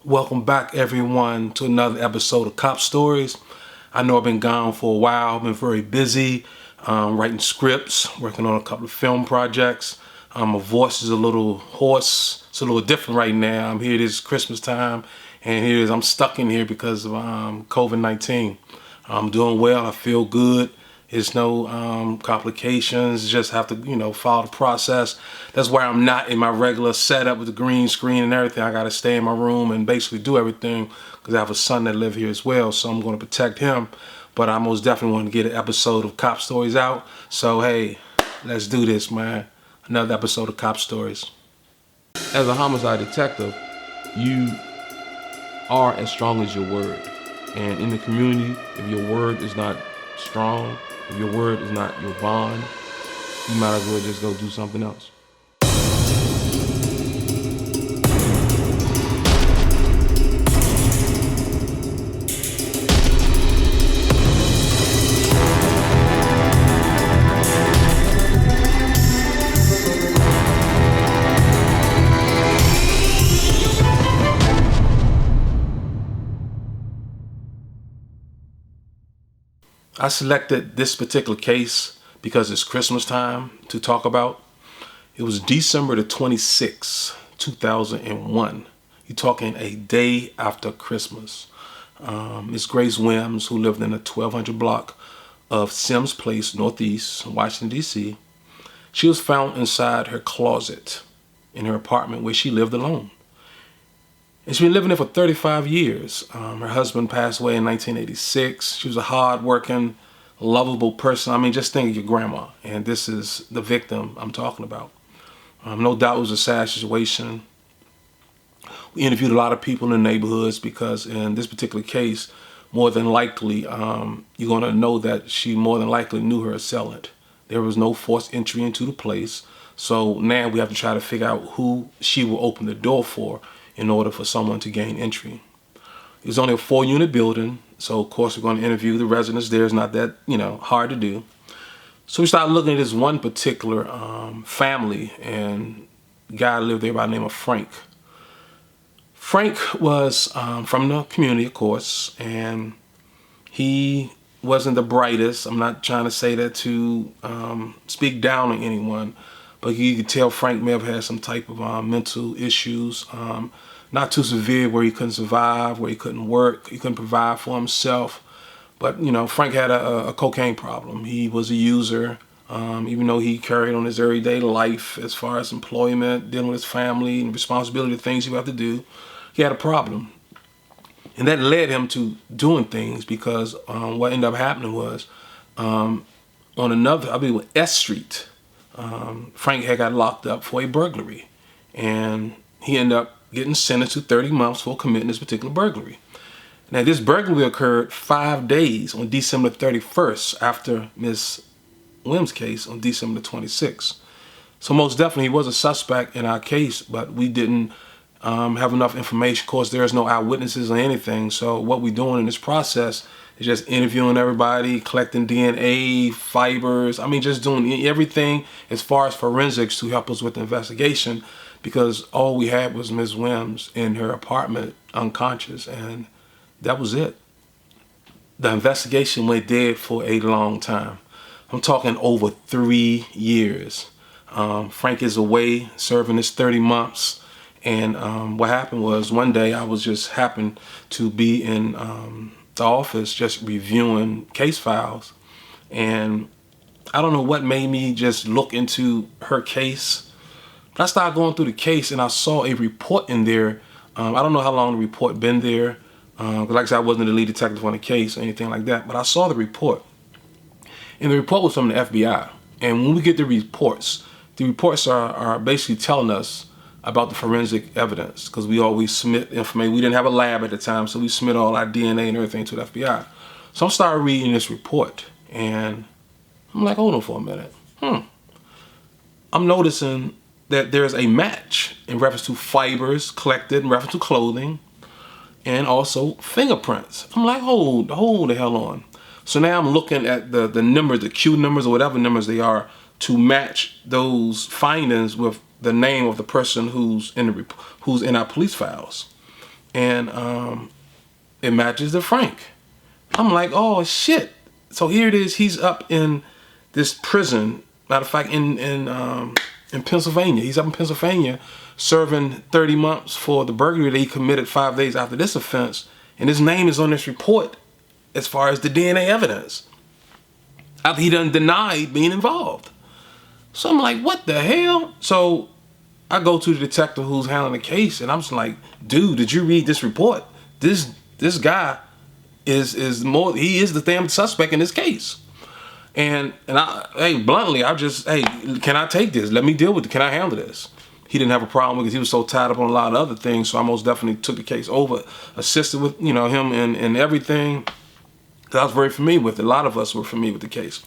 Welcome back, everyone, to another episode of Cop Stories. I know I've been gone for a while. I've been very busy writing scripts, working on a couple of film projects. My voice is a little hoarse. It's a little different right now. I'm here this Christmas time, and here it is. I'm stuck in here because of COVID-19. I'm doing well. I feel good. There's no complications. Just have to, follow the process. That's why I'm not in my regular setup with the green screen and everything. I got to stay in my room and basically do everything because I have a son that lives here as well. So I'm going to protect him. But I most definitely want to get an episode of Cop Stories out. So, hey, let's do this, man. Another episode of Cop Stories. As a homicide detective, you are as strong as your word. And in the community, if your word is not strong, if your word is not your bond, you might as well just go do something else. I selected this particular case because it's Christmas time to talk about. It was December the 26th, 2001. You're talking a day after Christmas. Miss Grace Williams, who lived in the 1200 block of Sims Place, Northeast, Washington, D.C., she was found inside her closet in her apartment where she lived alone. And she's been living there for 35 years. Her husband passed away in 1986. She was a hard-working, lovable person. I mean, just think of your grandma. And this is the victim I'm talking about. No doubt it was a sad situation. We interviewed a lot of people in the neighborhoods because in this particular case, more than likely, you're going to know that she more than likely knew her assailant. There was no forced entry into the place. So now we have to try to figure out who she will open the door for in order for someone to gain entry. It was only a 4-unit building, so of course we're going to interview the residents there. It's not that, hard to do. So we started looking at this one particular family, and a guy lived there by the name of Frank. Frank was from the community, of course, and he wasn't the brightest. I'm not trying to say that to speak down on anyone, but you could tell Frank may have had some type of mental issues. Not too severe where he couldn't survive, where he couldn't work, he couldn't provide for himself. But, Frank had a cocaine problem. He was a user, even though he carried on his everyday life as far as employment, dealing with his family, and responsibility, things you have to do. He had a problem. And that led him to doing things because what ended up happening was on another, I believe, S Street, Frank had got locked up for a burglary. And he ended up getting sentenced to 30 months for committing this particular burglary. Now, this burglary occurred 5 days on December 31st after Miss Williams' case on December 26th. So most definitely he was a suspect in our case, but we didn't have enough information. Of course, there's no eyewitnesses or anything. So what we're doing in this process is just interviewing everybody, collecting DNA, fibers. I mean, just doing everything as far as forensics to help us with the investigation, because all we had was Ms. Williams in her apartment unconscious, and that was it. The investigation went dead for a long time. I'm talking over 3 years. Frank is away serving his 30 months. And what happened was one day I was just happened to be in the office just reviewing case files. And I don't know what made me just look into her case. But I started going through the case and I saw a report in there. I don't know how long the report been there. Like I said, I wasn't the lead detective on the case or anything like that. But I saw the report. And the report was from the FBI. And when we get the reports are basically telling us about the forensic evidence, because we always submit information. We didn't have a lab at the time, so we submit all our DNA and everything to the FBI. So I started reading this report, and I'm like, hold on for a minute. I'm noticing that there's a match in reference to fibers collected in reference to clothing, and also fingerprints. I'm like, hold the hell on. So now I'm looking at the numbers, the Q numbers or whatever numbers they are, to match those findings with the name of the person who's in our police files. and it matches the Frank. I'm like, oh shit. So here it is. He's up in this prison. Matter of fact, in Pennsylvania. He's up in Pennsylvania serving 30 months for the burglary that he committed 5 days after this offense. And his name is on this report as far as the DNA evidence, after he done denied being involved. So I'm like, what the hell? So I go to the detective who's handling the case, and I'm just like, dude, did you read this report? This guy is more, he is the damn suspect in this case. And I, hey, bluntly, I just, hey, can I take this? Let me deal with it. Can I handle this? He didn't have a problem because he was so tied up on a lot of other things. So I most definitely took the case over, assisted with, you know, him and everything. Cause I was very familiar with it. A lot of us were familiar with the case.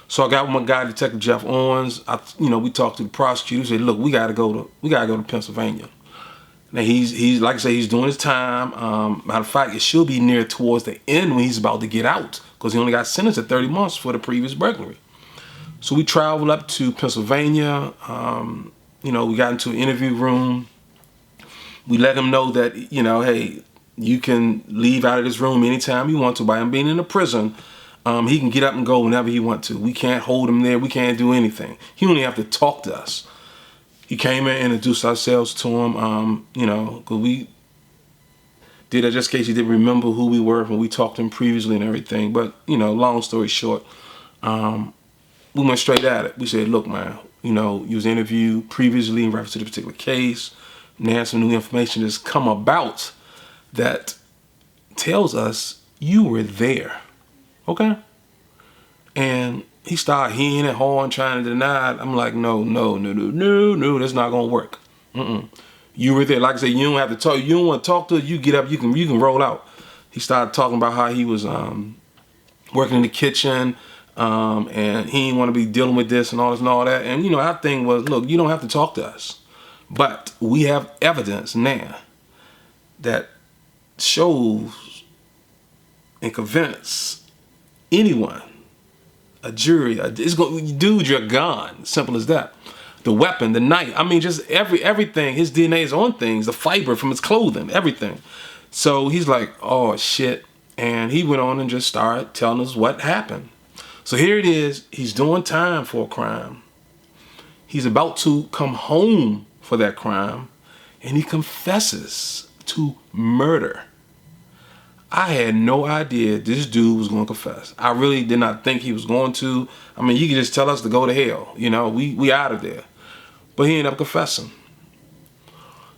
So I got with my guy, Detective Jeff Owens. We talked to the prosecutor. He said, look, we gotta go to Pennsylvania. Now he's like I say, he's doing his time. Matter of fact, it should be near towards the end when he's about to get out, because he only got sentenced to 30 months for the previous burglary. So we traveled up to Pennsylvania. We got into an interview room. We let him know that, hey, you can leave out of this room anytime you want to. By him being in a prison, he can get up and go whenever he wants to. We can't hold him there. We can't do anything. He only have to talk to us. He came in and introduced ourselves to him, because we did that just in case he didn't remember who we were when we talked to him previously and everything. But, long story short, we went straight at it. We said, look, man, you was interviewed previously in reference to the particular case. Now some new information has come about that tells us you were there, okay? And he started heeing and hawing, trying to deny it. I'm like, no, that's not gonna work. You were there. Like I said, you don't have to talk. You don't want to talk to it. You get up. You can roll out. He started talking about how he was working in the kitchen, and he didn't want to be dealing with this and all this and all that. And our thing was, look, you don't have to talk to us, but we have evidence now that shows and convince anyone, a jury, dude, you're gone. Simple as that. The weapon, the knife, I mean, just everything. His DNA is on things, the fiber from his clothing, everything. So he's like, oh shit. And he went on and just started telling us what happened. So here it is. He's doing time for a crime. He's about to come home for that crime, and he confesses to murder. I had no idea this dude was going to confess. I really did not think he was going to. I mean, you could just tell us to go to hell. We out of there. But he ended up confessing.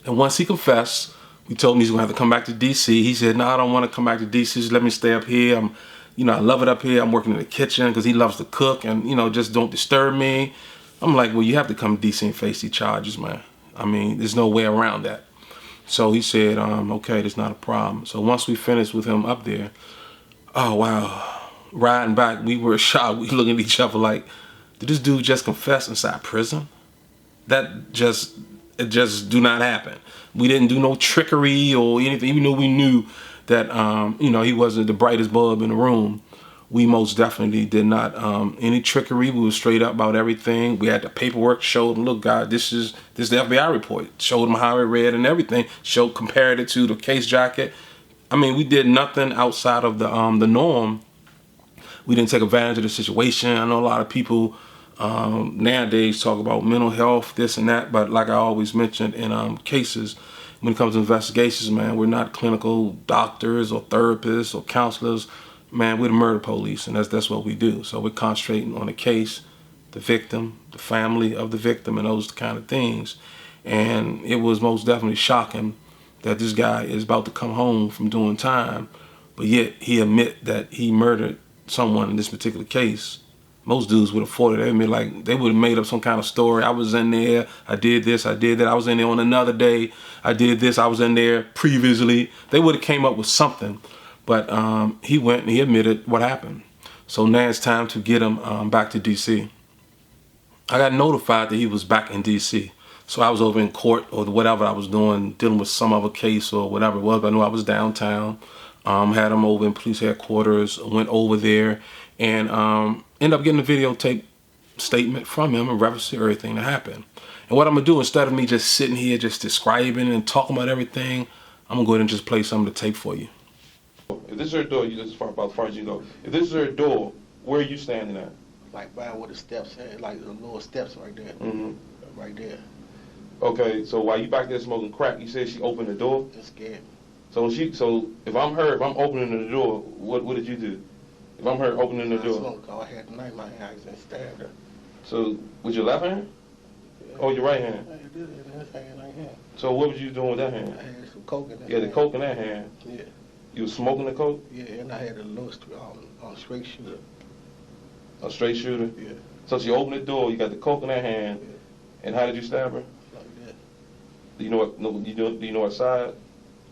And once he confessed, we told him he's going to have to come back to D.C. He said, no, I don't want to come back to D.C. Just let me stay up here. I love it up here. I'm working in the kitchen because he loves to cook, and, just don't disturb me. I'm like, well, you have to come to D.C. and face these charges, man. I mean, there's no way around that. So he said, okay, that's not a problem. So once we finished with him up there, oh, wow. Riding back, we were shocked. We looking at each other like, did this dude just confess inside prison? It just do not happen. We didn't do no trickery or anything. Even though we knew that, he wasn't the brightest bulb in the room, we most definitely did not any trickery. We were straight up about everything. We had the paperwork, showed them, look, God, this is the FBI report. Showed them how it read and everything. Compared it to the case jacket. I mean, we did nothing outside of the norm. We didn't take advantage of the situation. I know a lot of people nowadays talk about mental health, this and that, but like I always mentioned in cases, when it comes to investigations, man, we're not clinical doctors or therapists or counselors. Man, we're the murder police, and that's what we do. So we're concentrating on the case, the victim, the family of the victim, and those kind of things. And it was most definitely shocking that this guy is about to come home from doing time, but yet he admit that he murdered someone in this particular case. Most dudes would have fought it. They would have made up some kind of story. I was in there, I did this, I did that. I was in there on another day, I did this, I was in there previously. They would have came up with something. But he went and he admitted what happened. So now it's time to get him back to D.C. I got notified that he was back in D.C. So I was over in court or whatever I was doing, dealing with some other case or whatever it was. But I knew I was downtown. Had him over in police headquarters, went over there, and ended up getting a videotape statement from him in reference to everything that happened. And what I'm going to do, instead of me just sitting here just describing and talking about everything, I'm gonna go ahead and just play some of the tape for you. If this is her door, you just about as far as you go. If this is her door, where are you standing at? Like by where the steps at, like the little steps right there. Mm-hmm. Right there. Okay, so while you back there smoking crack, you said she opened the door? It scared me. So if I'm her, if I'm opening the door, what did you do? If I'm her opening the door? I had the knife in my hand and stabbed her. So with your left hand? Yeah. Oh, your right hand? I did it in this hand right here. So what was you doing with that hand? I had some coke in that You had hand. the coke in that hand? Yeah. You was smoking the coke? Yeah, and I had a little straight shooter. A straight shooter? Yeah. So she opened the door, you got the coke in that hand, Yeah. and how did you stab her? Like that. Do you know what side?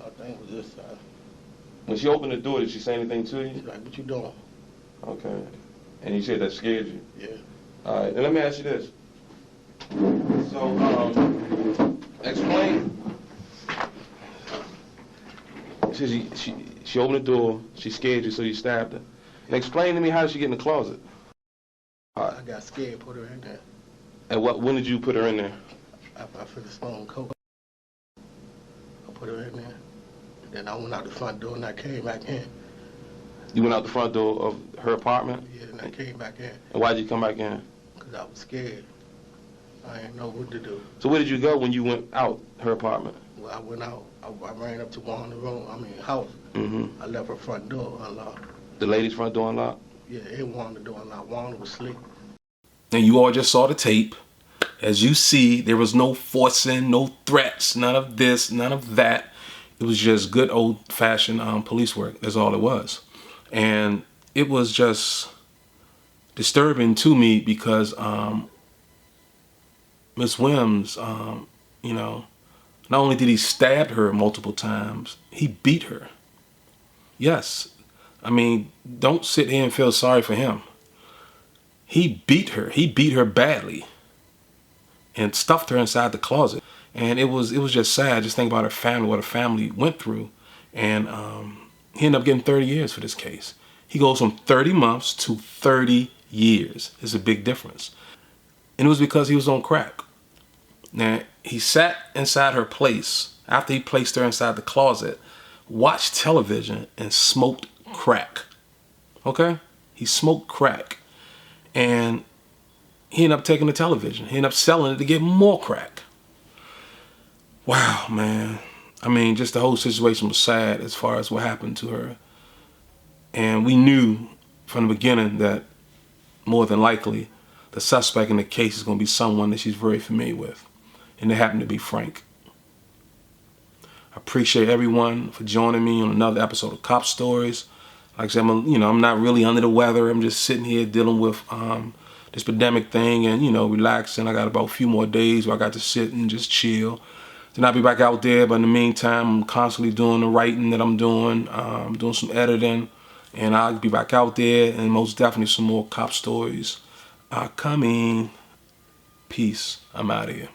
I think it was this side. When she opened the door, did she say anything to you? She's like, what you doing? Okay. And you said that scared you? Yeah. All right, now let me ask you this. So, explain. She opened the door, she scared you, so you stabbed her. And explain to me, how did she get in the closet? I got scared, put her in there. And when did you put her in there? After I finished smoking coke, I put her in there. Then I went out the front door and I came back in. You went out the front door of her apartment? Yeah, and I came back in. And why did you come back in? Because I was scared. I didn't know what to do. So where did you go when you went out her apartment? Well, I went out. I ran up to Wanda house. Mm-hmm. I left her front door unlocked. The lady's front door unlocked? Yeah, it Wanda door unlocked. Wanda was asleep. And you all just saw the tape. As you see, there was no forcing, no threats, none of this, none of that. It was just good old-fashioned police work. That's all it was. And it was just disturbing to me because Miss Williams, you know, not only did he stab her multiple times, he beat her. Yes. I mean, don't sit here and feel sorry for him. He beat her. He beat her badly and stuffed her inside the closet. And it was just sad. Just think about her family, what her family went through. And he ended up getting 30 years for this case. He goes from 30 months to 30 years. It's a big difference. And it was because he was on crack. Now, he sat inside her place after he placed her inside the closet, watched television, and smoked crack. Okay? He smoked crack. And he ended up taking the television. He ended up selling it to get more crack. Wow, man. I mean, just the whole situation was sad as far as what happened to her. And we knew from the beginning that more than likely the suspect in the case is going to be someone that she's very familiar with. And it happened to be Frank. I appreciate everyone for joining me on another episode of Cop Stories. Like I said, I'm not really under the weather. I'm just sitting here dealing with this pandemic thing and, relaxing. I got about a few more days where I got to sit and just chill. Then I'll be back out there, but in the meantime, I'm constantly doing the writing that I'm doing. Doing some editing, and I'll be back out there, and most definitely some more Cop Stories are coming. Peace. I'm out of here.